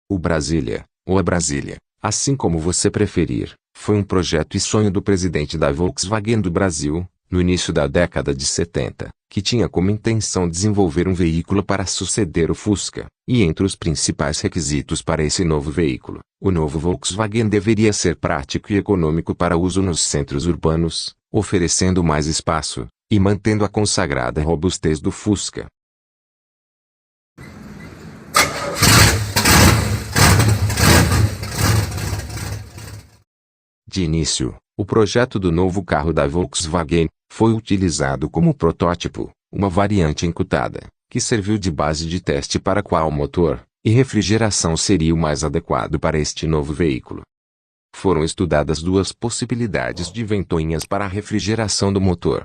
O Brasília, ou a Brasília, assim como você preferir, foi um projeto e sonho do presidente da Volkswagen do Brasil, no início da década de 70, que tinha como intenção desenvolver um veículo para suceder o Fusca, e entre os principais requisitos para esse novo veículo, o novo Volkswagen deveria ser prático e econômico para uso nos centros urbanos, oferecendo mais espaço, e mantendo a consagrada robustez do Fusca. De início, o projeto do novo carro da Volkswagen foi utilizado como protótipo, uma variante encutada, que serviu de base de teste para qual motor e refrigeração seria o mais adequado para este novo veículo. Foram estudadas duas possibilidades de ventoinhas para a refrigeração do motor.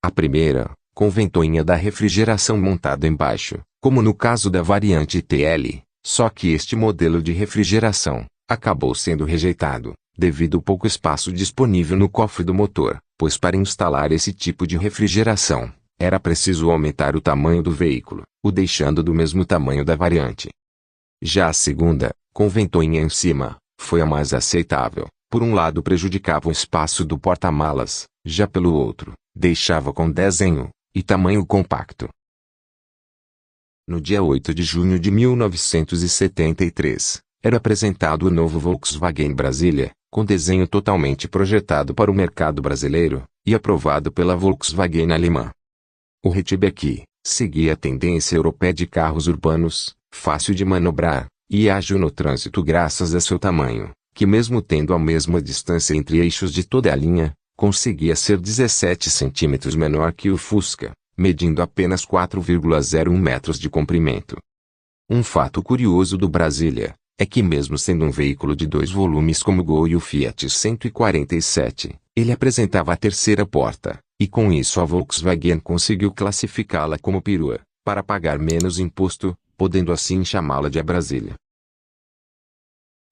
A primeira, com ventoinha da refrigeração montada embaixo, como no caso da variante TL, só que este modelo de refrigeração acabou sendo rejeitado, devido ao pouco espaço disponível no cofre do motor, pois para instalar esse tipo de refrigeração, era preciso aumentar o tamanho do veículo, o deixando do mesmo tamanho da variante. Já a segunda, com ventoinha em cima, foi a mais aceitável. Por um lado prejudicava o espaço do porta-malas, já pelo outro, deixava com desenho e tamanho compacto. No dia 8 de junho de 1973, era apresentado o novo Volkswagen Brasília, com desenho totalmente projetado para o mercado brasileiro, e aprovado pela Volkswagen alemã. O hatchback seguia a tendência europeia de carros urbanos, fácil de manobrar, e ágil no trânsito graças a seu tamanho, que mesmo tendo a mesma distância entre eixos de toda a linha, conseguia ser 17 centímetros menor que o Fusca, medindo apenas 4,01 metros de comprimento. Um fato curioso do Brasília é que mesmo sendo um veículo de 2 volumes como o Gol e o Fiat 147, ele apresentava a terceira porta, e com isso a Volkswagen conseguiu classificá-la como perua, para pagar menos imposto, podendo assim chamá-la de a Brasília.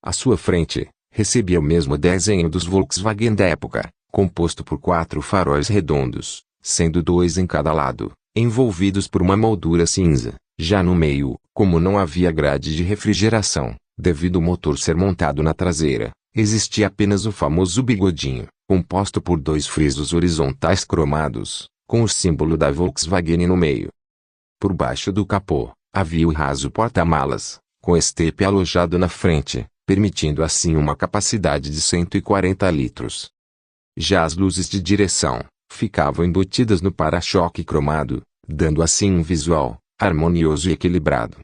A sua frente recebia o mesmo desenho dos Volkswagen da época, composto por 4 faróis redondos, sendo 2 em cada lado, envolvidos por uma moldura cinza. Já no meio, como não havia grade de refrigeração, devido ao motor ser montado na traseira, existia apenas o famoso bigodinho, composto por 2 frisos horizontais cromados, com o símbolo da Volkswagen no meio. Por baixo do capô, havia o raso porta-malas, com estepe alojado na frente, permitindo assim uma capacidade de 140 litros. Já as luzes de direção ficavam embutidas no para-choque cromado, dando assim um visual harmonioso e equilibrado.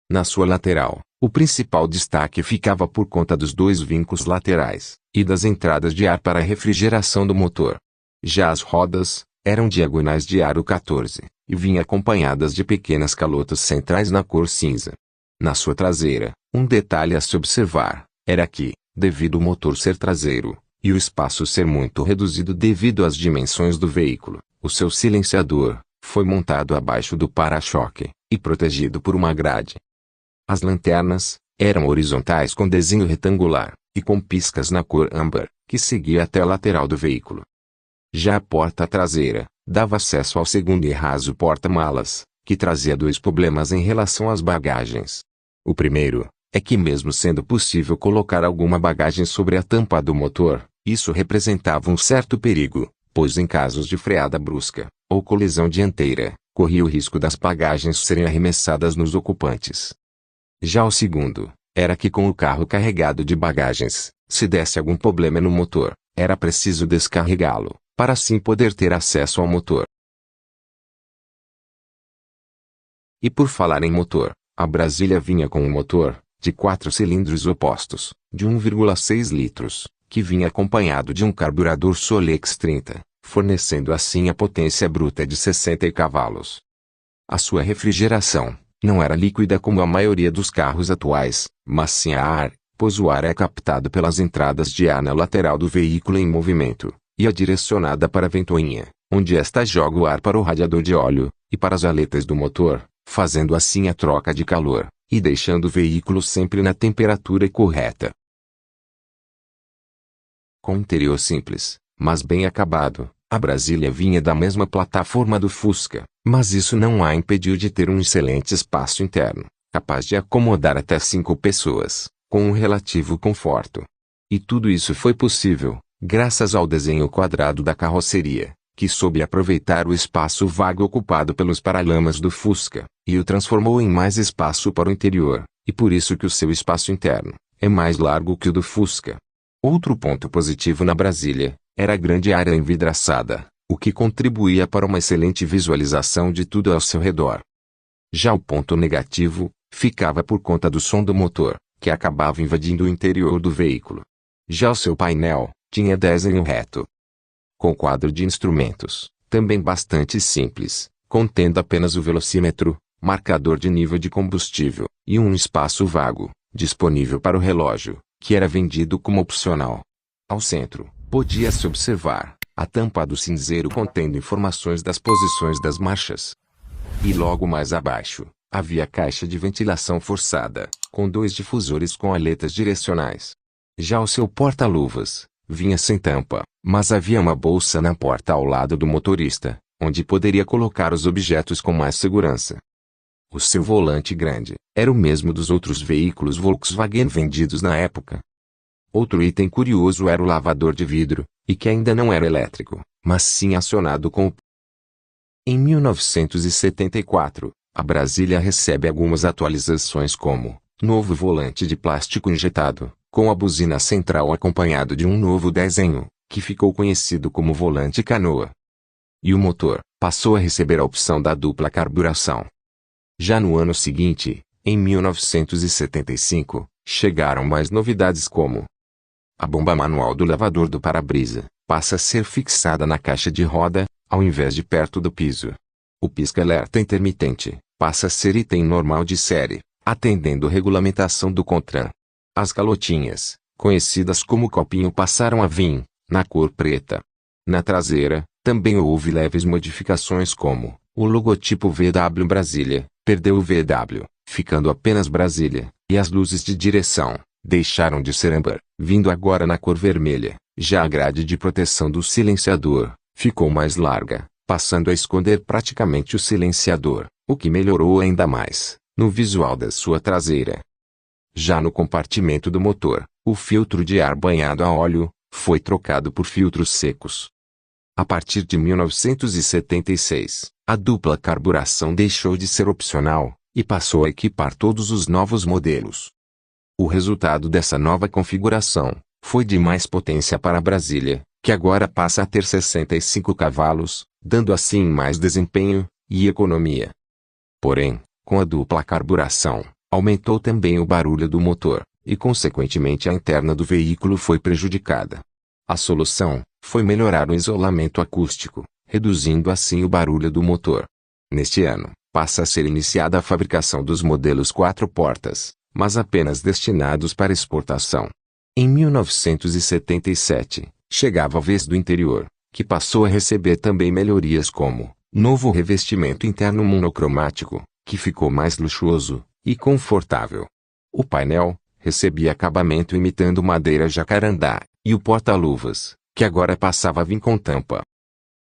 Na sua lateral, o principal destaque ficava por conta dos 2 vincos laterais e das entradas de ar para a refrigeração do motor. Já as rodas eram diagonais de aro 14 e vinham acompanhadas de pequenas calotas centrais na cor cinza. Na sua traseira, um detalhe a se observar era que, devido ao motor ser traseiro e o espaço ser muito reduzido devido às dimensões do veículo, o seu silenciador foi montado abaixo do para-choque e protegido por uma grade. As lanternas eram horizontais com desenho retangular e com piscas na cor âmbar, que seguia até a lateral do veículo. Já a porta traseira dava acesso ao segundo e raso porta-malas, que trazia 2 problemas em relação às bagagens. O primeiro é que mesmo sendo possível colocar alguma bagagem sobre a tampa do motor, isso representava um certo perigo, pois em casos de freada brusca ou colisão dianteira, corria o risco das bagagens serem arremessadas nos ocupantes. Já o segundo era que com o carro carregado de bagagens, se desse algum problema no motor, era preciso descarregá-lo, para assim poder ter acesso ao motor. E por falar em motor, a Brasília vinha com um motor de 4 cilindros opostos, de 1,6 litros, que vinha acompanhado de um carburador Solex 30, fornecendo assim a potência bruta de 60 cavalos. A sua refrigeração não era líquida como a maioria dos carros atuais, mas sim a ar, pois o ar é captado pelas entradas de ar na lateral do veículo em movimento, e é direcionada para a ventoinha, onde esta joga o ar para o radiador de óleo, e para as aletas do motor, fazendo assim a troca de calor, e deixando o veículo sempre na temperatura correta. Com interior simples, mas bem acabado, a Brasília vinha da mesma plataforma do Fusca, mas isso não a impediu de ter um excelente espaço interno, capaz de acomodar até 5 pessoas, com um relativo conforto. E tudo isso foi possível, graças ao desenho quadrado da carroceria, que soube aproveitar o espaço vago ocupado pelos paralamas do Fusca, e o transformou em mais espaço para o interior, e por isso que o seu espaço interno é mais largo que o do Fusca. Outro ponto positivo na Brasília era a grande área envidraçada, o que contribuía para uma excelente visualização de tudo ao seu redor. Já o ponto negativo ficava por conta do som do motor, que acabava invadindo o interior do veículo. Já o seu painel tinha desenho reto, com quadro de instrumentos, também bastante simples, contendo apenas o velocímetro, marcador de nível de combustível, e um espaço vago, disponível para o relógio, que era vendido como opcional. Ao centro, podia-se observar a tampa do cinzeiro contendo informações das posições das marchas. E logo mais abaixo, havia caixa de ventilação forçada, com 2 difusores com aletas direcionais. Já o seu porta-luvas vinha sem tampa, mas havia uma bolsa na porta ao lado do motorista, onde poderia colocar os objetos com mais segurança. O seu volante grande era o mesmo dos outros veículos Volkswagen vendidos na época. Outro item curioso era o lavador de vidro, e que ainda não era elétrico, mas sim acionado com o... Em 1974, a Brasília recebe algumas atualizações como novo volante de plástico injetado, com a buzina central acompanhado de um novo desenho, que ficou conhecido como volante canoa. E o motor passou a receber a opção da dupla carburação. Já no ano seguinte, em 1975, chegaram mais novidades como a bomba manual do lavador do para-brisa passa a ser fixada na caixa de roda, ao invés de perto do piso. O pisca-alerta intermitente passa a ser item normal de série, atendendo regulamentação do CONTRAN. As calotinhas, conhecidas como copinho, passaram a vir na cor preta. Na traseira, também houve leves modificações como o logotipo VW Brasília perdeu o VW, ficando apenas Brasília, e as luzes de direção deixaram de ser âmbar, vindo agora na cor vermelha. Já a grade de proteção do silenciador ficou mais larga, passando a esconder praticamente o silenciador, o que melhorou ainda mais no visual da sua traseira. Já no compartimento do motor, o filtro de ar banhado a óleo foi trocado por filtros secos. A partir de 1976, a dupla carburação deixou de ser opcional e passou a equipar todos os novos modelos. O resultado dessa nova configuração foi de mais potência para a Brasília, que agora passa a ter 65 cavalos, dando assim mais desempenho e economia. Porém, com a dupla carburação, aumentou também o barulho do motor, e consequentemente a interna do veículo foi prejudicada. A solução foi melhorar o isolamento acústico, reduzindo assim o barulho do motor. Neste ano, passa a ser iniciada a fabricação dos modelos 4 portas, mas apenas destinados para exportação. Em 1977, chegava a vez do interior, que passou a receber também melhorias como novo revestimento interno monocromático, que ficou mais luxuoso e confortável. O painel recebia acabamento imitando madeira jacarandá, e o porta-luvas, que agora passava a vir com tampa.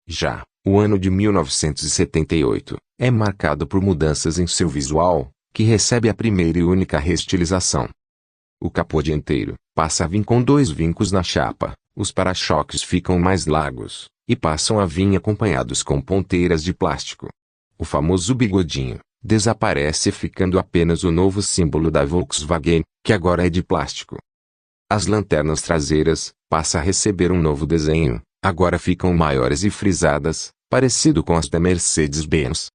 Já o ano de 1978 é marcado por mudanças em seu visual, que recebe a primeira e única reestilização. O capô dianteiro passa a vir com 2 vincos na chapa, os para-choques ficam mais largos, e passam a vir acompanhados com ponteiras de plástico. O famoso bigodinho desaparece, ficando apenas o novo símbolo da Volkswagen, que agora é de plástico. As lanternas traseiras passam a receber um novo desenho, agora ficam maiores e frisadas, parecido com as da Mercedes-Benz.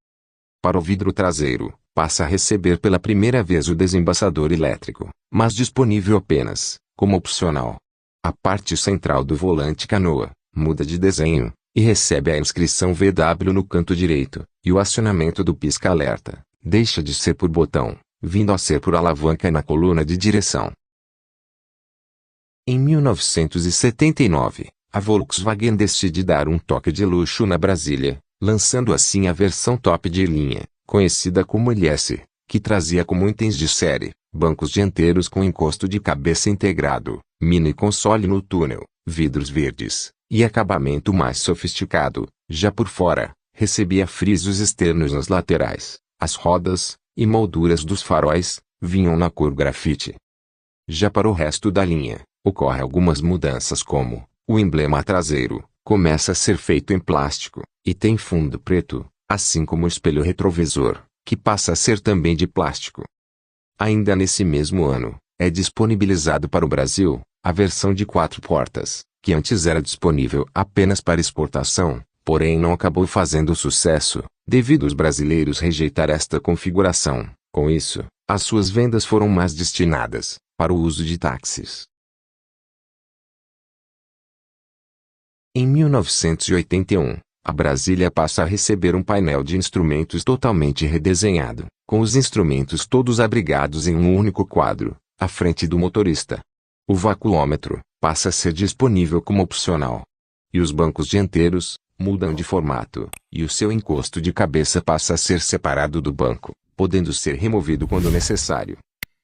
Para o vidro traseiro, passa a receber pela primeira vez o desembaçador elétrico, mas disponível apenas como opcional. A parte central do volante canoa muda de desenho e recebe a inscrição VW no canto direito, e o acionamento do pisca-alerta deixa de ser por botão, vindo a ser por alavanca na coluna de direção. Em 1979, a Volkswagen decide dar um toque de luxo na Brasília, lançando assim a versão top de linha, conhecida como LS, que trazia como itens de série bancos dianteiros com encosto de cabeça integrado, mini console no túnel, vidros verdes e acabamento mais sofisticado. Já por fora, recebia frisos externos nas laterais, as rodas, e molduras dos faróis vinham na cor grafite. Já para o resto da linha, ocorre algumas mudanças como o emblema traseiro começa a ser feito em plástico e tem fundo preto, assim como o espelho retrovisor, que passa a ser também de plástico. Ainda nesse mesmo ano, é disponibilizado para o Brasil a versão de 4 portas, que antes era disponível apenas para exportação, porém não acabou fazendo sucesso, devido aos brasileiros rejeitar esta configuração. Com isso, as suas vendas foram mais destinadas para o uso de táxis. Em 1981, a Brasília passa a receber um painel de instrumentos totalmente redesenhado, com os instrumentos todos abrigados em um único quadro, à frente do motorista. O vacuômetro passa a ser disponível como opcional. E os bancos dianteiros mudam de formato, e o seu encosto de cabeça passa a ser separado do banco, podendo ser removido quando necessário.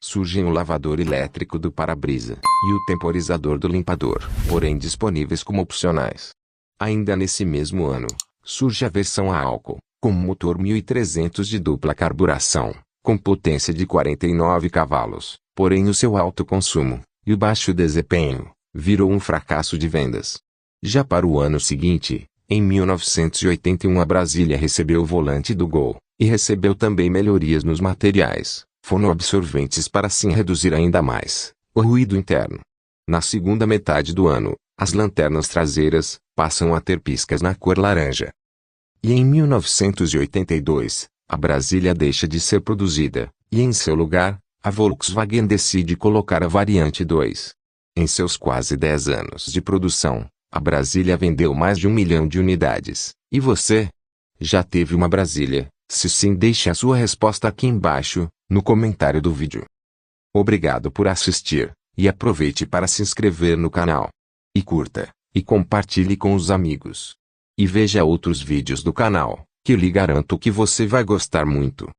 Surgem o lavador elétrico do para-brisa e o temporizador do limpador, porém disponíveis como opcionais. Ainda nesse mesmo ano, surge a versão a álcool, com motor 1300 de dupla carburação, com potência de 49 cavalos, porém o seu alto consumo e o baixo desempenho virou um fracasso de vendas. Já para o ano seguinte, em 1981 a Brasília recebeu o volante do Gol, e recebeu também melhorias nos materiais, fonoabsorventes para assim reduzir ainda mais o ruído interno. Na segunda metade do ano, as lanternas traseiras passam a ter piscas na cor laranja. E em 1982, a Brasília deixa de ser produzida, e em seu lugar, a Volkswagen decide colocar a variante 2. Em seus quase 10 anos de produção, a Brasília vendeu mais de 1 milhão de unidades. E você? Já teve uma Brasília? Se sim, deixe a sua resposta aqui embaixo, no comentário do vídeo. Obrigado por assistir, e aproveite para se inscrever no canal. E curta, e compartilhe com os amigos. E veja outros vídeos do canal, que lhe garanto que você vai gostar muito.